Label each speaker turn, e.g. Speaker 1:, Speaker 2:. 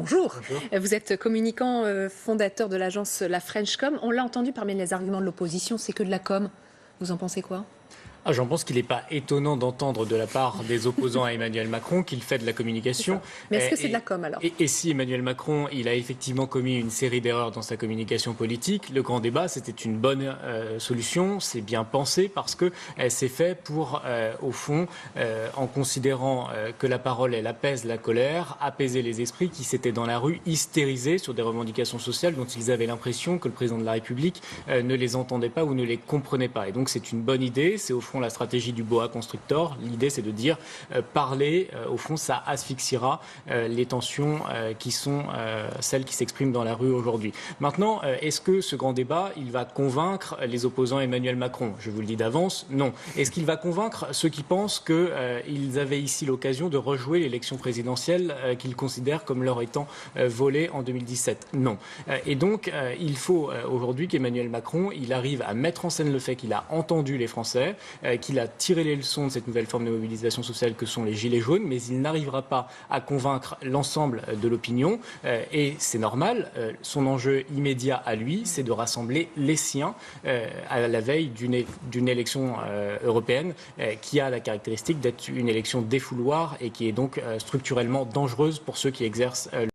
Speaker 1: Bonjour.
Speaker 2: Bonjour.
Speaker 1: Vous êtes communicant fondateur de l'agence La French Com. On l'a entendu parmi les arguments de l'opposition, c'est que de la com. Vous en pensez quoi?
Speaker 2: J'en pense qu'il n'est pas étonnant d'entendre de la part des opposants à Emmanuel Macron qu'il fait de la
Speaker 1: C'est
Speaker 2: communication.
Speaker 1: ça. Mais est-ce que c'est de la
Speaker 2: Et,
Speaker 1: com alors?
Speaker 2: et si Emmanuel Macron, il a effectivement commis une série d'erreurs dans sa communication politique, le grand débat, c'était une bonne solution, c'est bien pensé parce que c'est fait pour, au fond, en considérant que la parole, elle apaise la colère, apaiser les esprits qui s'étaient dans la rue, hystérisés sur des revendications sociales dont ils avaient l'impression que le président de la République ne les entendait pas ou ne les comprenait pas. Et donc c'est une bonne idée, c'est au fond la stratégie du boa constrictor. L'idée, c'est de dire parler, au fond, ça asphyxiera les tensions qui sont celles qui s'expriment dans la rue aujourd'hui. Maintenant, est-ce que ce grand débat, il va convaincre les opposants à Emmanuel Macron? Je vous le dis d'avance, non. Est-ce qu'il va convaincre ceux qui pensent qu'ils avaient ici l'occasion de rejouer l'élection présidentielle qu'ils considèrent comme leur étant volée en 2017? Non. Et donc, il faut aujourd'hui qu'Emmanuel Macron, il arrive à mettre en scène le fait qu'il a entendu les Français, qu'il a tiré les leçons de cette nouvelle forme de mobilisation sociale que sont les Gilets jaunes, mais il n'arrivera pas à convaincre l'ensemble de l'opinion. Et c'est normal, son enjeu immédiat à lui, c'est de rassembler les siens à la veille d'une élection européenne qui a la caractéristique d'être une élection défouloir et qui est donc structurellement dangereuse pour ceux qui exercent